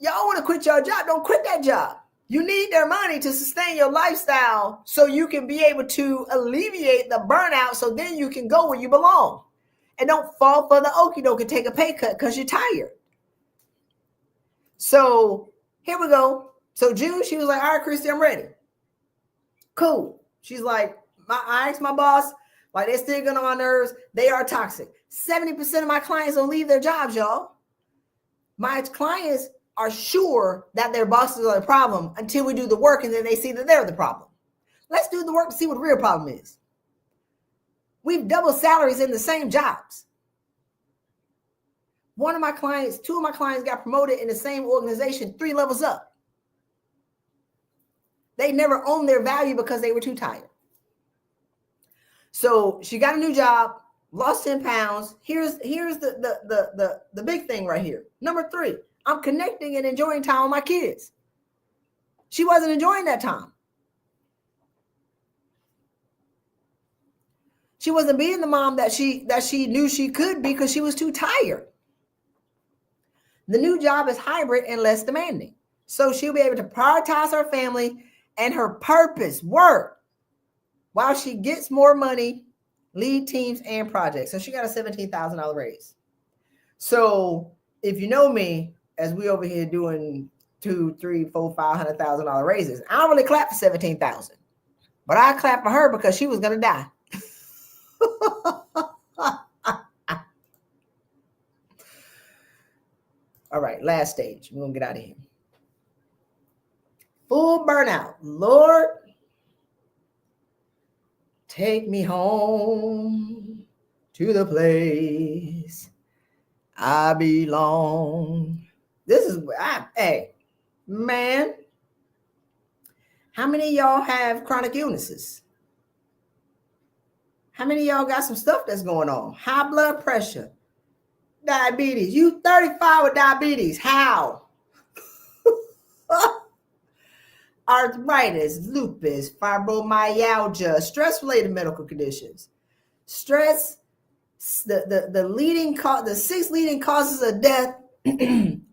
y'all want to quit your job, don't quit that job. You need their money to sustain your lifestyle so you can be able to alleviate the burnout, so then you can go where you belong. And don't fall for the okie doke and take a pay cut because you're tired. So here we go. So June, she was like, all right, Christy, I'm ready. Cool. She's like, I asked my boss, like, they're still getting on my nerves. They are toxic. 70% of my clients don't leave their jobs, y'all. My clients are sure that their bosses are the problem until we do the work, and then they see that they're the problem. Let's do the work to see what the real problem is. We've doubled salaries in the same jobs. Two of my clients got promoted in the same organization 3 levels up. They never owned their value because they were too tired. So she got a new job, lost 10 pounds. Here's the big thing right here. Number 3, I'm connecting and enjoying time with my kids. She wasn't enjoying that time. She wasn't being the mom that she knew she could be because she was too tired. The new job is hybrid and less demanding. So she'll be able to prioritize her family and her purpose, work, while she gets more money, lead teams and projects. So she got a $17,000 raise. So if you know me, as we over here doing $2, $3, $4, $500,000 raises. I don't really clap for 17,000, but I clap for her because she was gonna die. All right, last stage. We're gonna get out of here. Full burnout. Lord, take me home to the place I belong. This is hey, man. How many of y'all have chronic illnesses? How many of y'all got some stuff that's going on? High blood pressure, diabetes. You 35 with diabetes. How? Arthritis, lupus, fibromyalgia, stress-related medical conditions. Stress, the leading cause, the 6 leading causes of death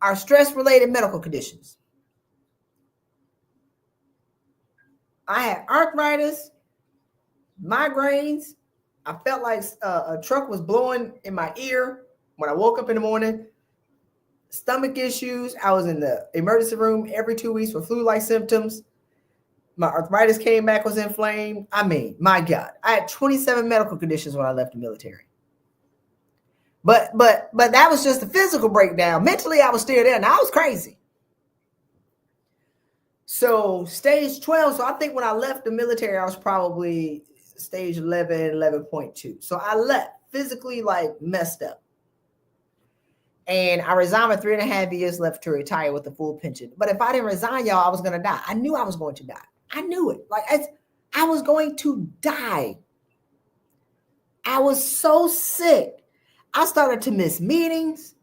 are stress-related medical conditions. I had arthritis, migraines. I felt like a truck was blowing in my ear when I woke up in the morning. Stomach issues. I was in the emergency room every 2 weeks with flu-like symptoms. My arthritis came back, was inflamed. I mean, my God, I had 27 medical conditions when I left the military. But that was just a physical breakdown. Mentally, I was still there. Now I was crazy. So stage 12. So I think when I left the military, I was probably stage 11, 11.2. So I left physically like messed up. And I resigned with 3.5 years left to retire with a full pension. But if I didn't resign, y'all, I was going to die. I knew I was going to die. I knew it. Like I was going to die. I was so sick. I started to miss meetings.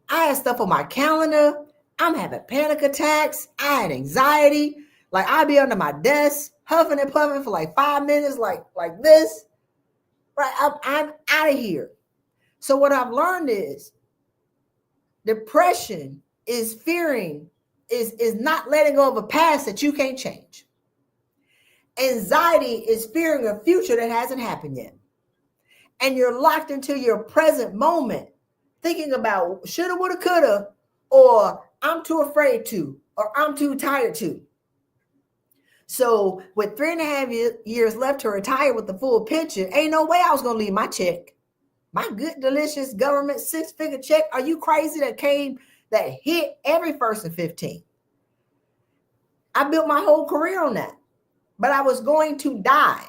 I had stuff on my calendar. I'm having panic attacks. I had anxiety. Like I'd be under my desk, huffing and puffing for like 5 minutes, like this. Right? I'm out of here. So what I've learned is depression is not letting go of a past that you can't change. Anxiety is fearing a future that hasn't happened yet. And you're locked into your present moment, thinking about shoulda, woulda, coulda, or I'm too afraid to, or I'm too tired to. So with 3.5 years left to retire with the full pension, ain't no way I was going to leave my check. My good, delicious government 6-figure check. Are you crazy that hit every 1st and 15th? I built my whole career on that, but I was going to die.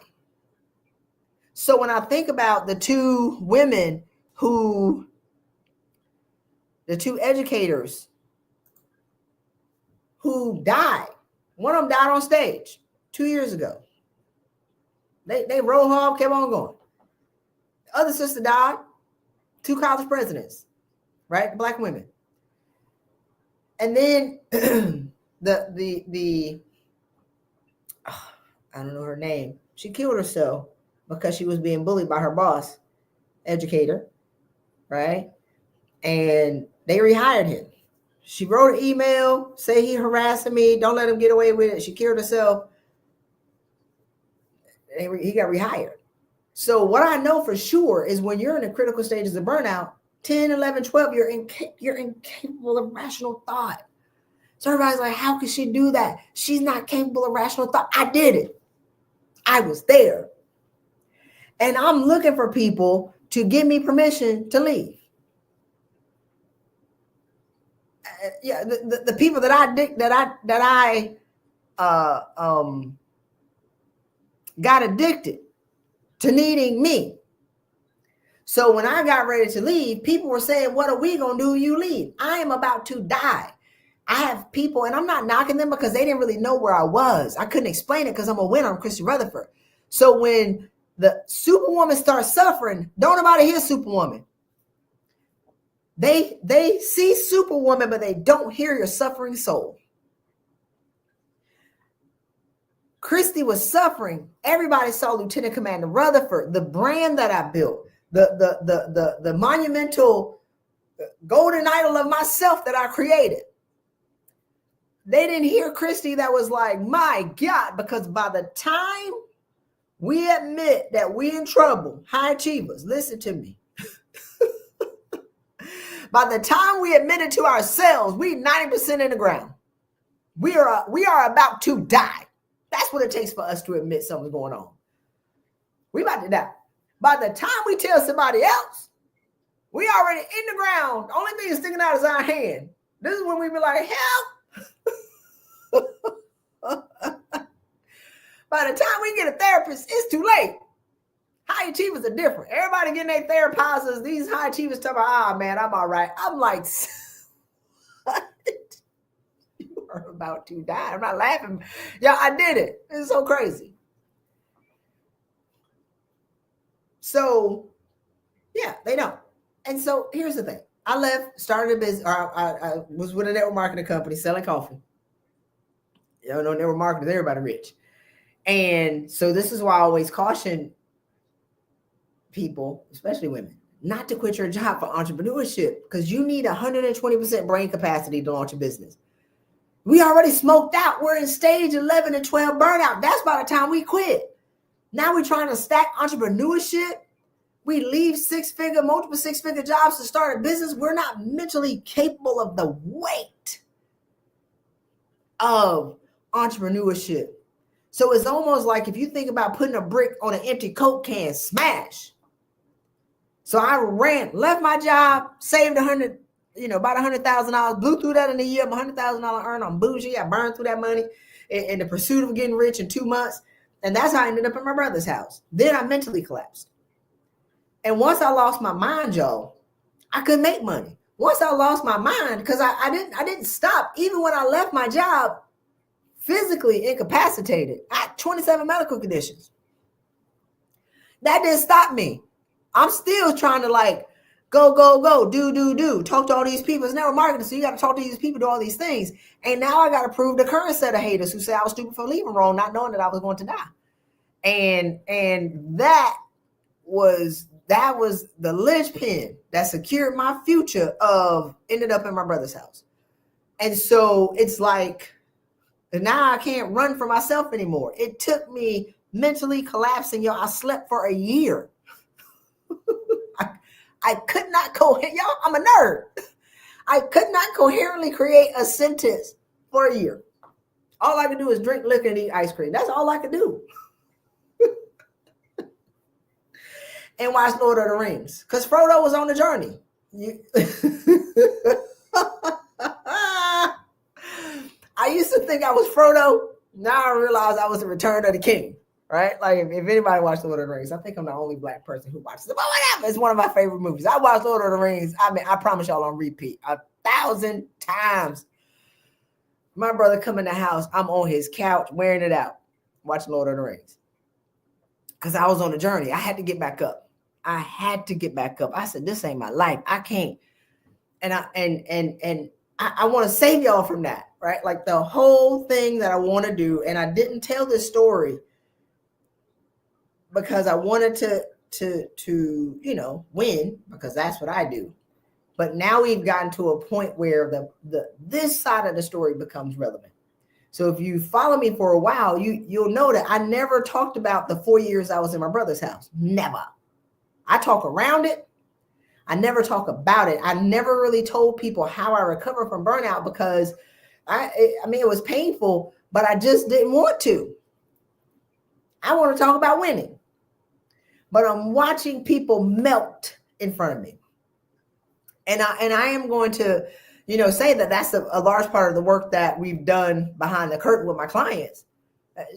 So when I think about the 2 women the 2 educators who died, one of them died on stage 2 years ago. They rolled hard, kept on going. The other sister died, 2 college presidents, right? Black women. And then the I don't know her name. She killed herself because she was being bullied by her boss, educator, right? And they rehired him. She wrote an email, say he harassing me, don't let him get away with it. She killed herself. He got rehired. So what I know for sure is when you're in the critical stages of burnout, 10, 11, 12, you're incapable of rational thought. So everybody's like, how could she do that? She's not capable of rational thought. I did it. I was there. And I'm looking for people to give me permission to leave. Yeah, the people that I got addicted to needing me. So when I got ready to leave, people were saying, what are we going to do when you leave? I am about to die. I have people, and I'm not knocking them because they didn't really know where I was. I couldn't explain it because I'm a winner. I'm Christy Rutherford. So when the Superwoman starts suffering, don't nobody hear Superwoman. They see Superwoman, but they don't hear your suffering soul. Christy was suffering. Everybody saw Lieutenant Commander Rutherford, the brand that I built, the monumental golden idol of myself that I created. They didn't hear Christy that was like, my God, because by the time we admit that we're in trouble, high achievers, listen to me. By the time we admit it to ourselves, we 90% in the ground. We are about to die. That's what it takes for us to admit something's going on. We about to die. By the time we tell somebody else, we already in the ground. The only thing is sticking out is our hand. This is when we be like, help. By the time we get a therapist, it's too late. High achievers are different. Everybody getting their therapists. These high achievers tell me, man, I'm all right. I'm like, what? You are about to die. I'm not laughing. Yeah, I did it. It's so crazy. So, yeah, they know. And so here's the thing. I left, started a business. I was with a network marketing company selling coffee. You know, network marketing, everybody rich. And so this is why I always caution people, especially women, not to quit your job for entrepreneurship, because you need 120% brain capacity to launch a business. We already smoked out. We're in stage 11 and 12 burnout. That's by the time we quit. Now we're trying to stack entrepreneurship. We leave multiple six-figure jobs to start a business. We're not mentally capable of the weight of entrepreneurship. So it's almost like if you think about putting a brick on an empty Coke can, smash. So I left my job, saved about $100,000, blew through that in a year. I'm $100,000 earn. I'm bougie. I burned through that money in the pursuit of getting rich in 2 months. And that's how I ended up in my brother's house. Then I mentally collapsed. And once I lost my mind, y'all, I couldn't make money. Once I lost my mind, because I didn't stop. Even when I left my job, physically incapacitated. I had 27 medical conditions. That didn't stop me. I'm still trying to go, do, talk to all these people. It's network marketing, so you got to talk to these people, do all these things. And now I got to prove the current set of haters who say I was stupid for leaving wrong, not knowing that I was going to die. And that was the linchpin that secured my future of ended up in my brother's house. And so it's like, now I can't run for myself anymore. It took me mentally collapsing. Y'all, I slept for a year. I could not y'all, I'm a nerd. I could not coherently create a sentence for a year. All I could do is drink liquor and eat ice cream. That's all I could do. And watch Lord of the Rings. Because Frodo was on the journey. I used to think I was Frodo. Now I realize I was the Return of the King. Right? Like if anybody watched Lord of the Rings, I think I'm the only Black person who watches it. But whatever, it's one of my favorite movies. I watched Lord of the Rings. I mean, I promise y'all on repeat 1,000 times. My brother come in the house, I'm on his couch wearing it out, watching Lord of the Rings. Because I was on a journey. I had to get back up. I said, this ain't my life. I can't. And I want to save y'all from that, right? Like the whole thing that I want to do, and I didn't tell this story because I wanted to win, because that's what I do. But now we've gotten to a point where this side of the story becomes relevant. So if you follow me for a while, you'll know that I never talked about the 4 years I was in my brother's house. Never. I talk around it. I never talk about it. I never really told people how I recovered from burnout because it was painful, but I just didn't want to. I want to talk about winning. But I'm watching people melt in front of me. And I am going to, say that that's a large part of the work that we've done behind the curtain with my clients.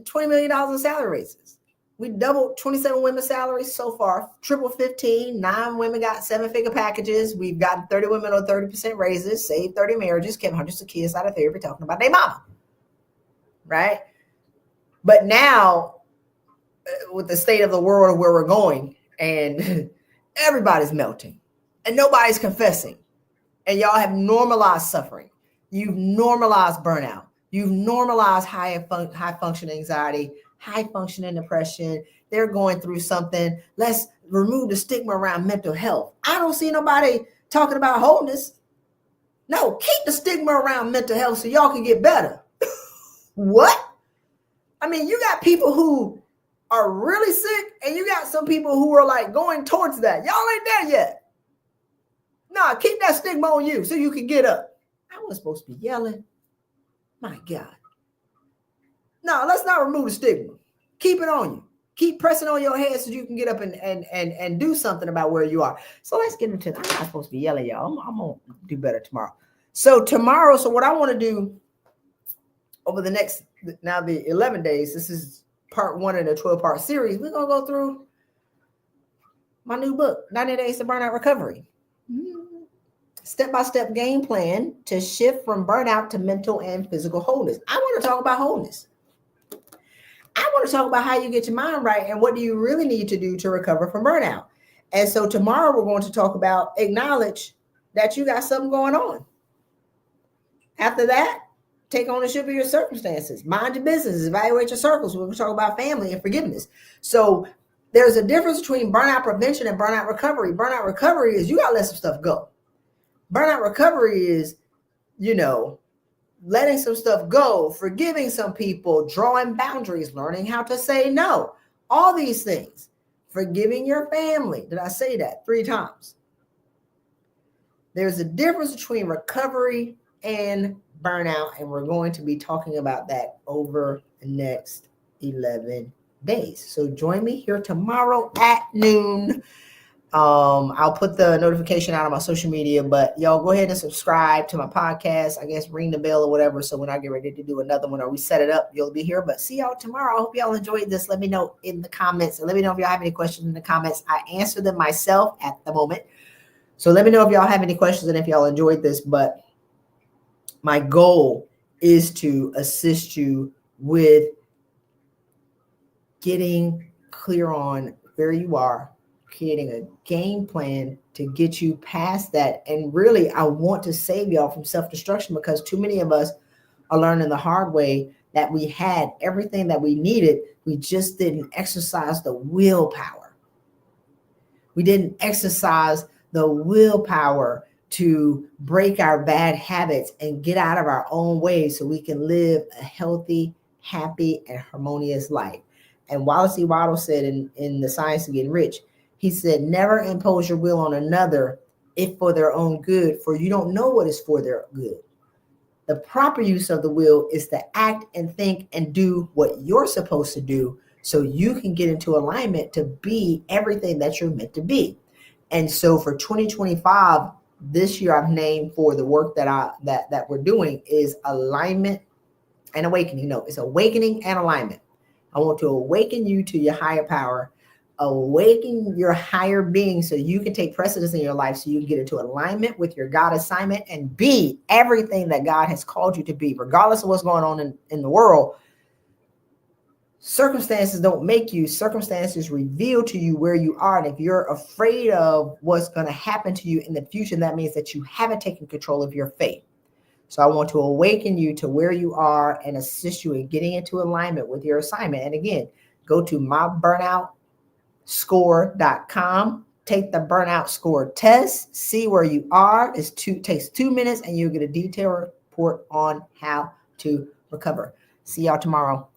$20 million in salary raises. We doubled 27 women's salaries so far, triple 15, 9 women got 7-figure packages. We've gotten 30 women on 30% raises, saved 30 marriages, kept hundreds of kids out of therapy talking about their mama, right? But now, with the state of the world where we're going, and everybody's melting, and nobody's confessing, and y'all have normalized suffering. You've normalized burnout. You've normalized high function anxiety, high functioning depression. They're going through something. Let's remove the stigma around mental health. I don't see nobody talking about wholeness. No, keep the stigma around mental health so y'all can get better. What? I mean, you got people who are really sick, and you got some people who are like going towards that. Y'all ain't there yet. Nah, keep that stigma on you so you can get up. I wasn't supposed to be yelling. My God. No, let's not remove the stigma. Keep it on you. Keep pressing on your head so you can get up and do something about where you are. So let's get into it. I'm not supposed to be yelling, y'all. I'm going to do better tomorrow. So what I want to do over the next, now the 11 days, this is part 1 in a 12-part series. We're going to go through my new book, 90 Days to Burnout Recovery. Step-by-step game plan to shift from burnout to mental and physical wholeness. I want to talk about wholeness. I want to talk about how you get your mind right and what do you really need to do to recover from burnout. And so tomorrow we're going to talk about acknowledge that you got something going on. After that, take ownership of your circumstances. Mind your business. Evaluate your circles. We're going to talk about family and forgiveness. So there's a difference between burnout prevention and burnout recovery. Burnout recovery is you got to let some stuff go. Burnout recovery is, letting some stuff go, forgiving some people, drawing boundaries, learning how to say no, all these things. Forgiving your family. Did I say that 3 times? There's a difference between recovery and burnout, and we're going to be talking about that over the next 11 days. So join me here tomorrow at noon. I'll put the notification out on my social media, but y'all go ahead and subscribe to my podcast. I guess ring the bell or whatever. So when I get ready to do another one or we set it up, you'll be here. But see y'all tomorrow. I hope y'all enjoyed this. Let me know in the comments. And let me know if y'all have any questions in the comments. I answer them myself at the moment. So let me know if y'all have any questions and if y'all enjoyed this. But my goal is to assist you with getting clear on where you are, creating a game plan to get you past that. And really, I want to save y'all from self-destruction because too many of us are learning the hard way that we had everything that we needed. We just didn't exercise the willpower. We didn't exercise the willpower to break our bad habits and get out of our own way so we can live a healthy, happy, and harmonious life. And Wallace E. Waddle said in The Science of Getting Rich, he said, never impose your will on another if for their own good, for you don't know what is for their good. The proper use of the will is to act and think and do what you're supposed to do so you can get into alignment to be everything that you're meant to be. And so for 2025, this year I've named for the work that we're doing is alignment and awakening. No, it's awakening and alignment. I want to awaken you to your higher power, awaken your higher being so you can take precedence in your life, so you can get into alignment with your God assignment and be everything that God has called you to be, regardless of what's going on in the world. Circumstances don't make you. Circumstances reveal to you where you are. And if you're afraid of what's going to happen to you in the future, that means that you haven't taken control of your fate. So I want to awaken you to where you are and assist you in getting into alignment with your assignment. And again, go to myburnoutscore.com, take the burnout score test, see where you are. It takes 2 minutes and you'll get a detailed report on how to recover. See y'all tomorrow.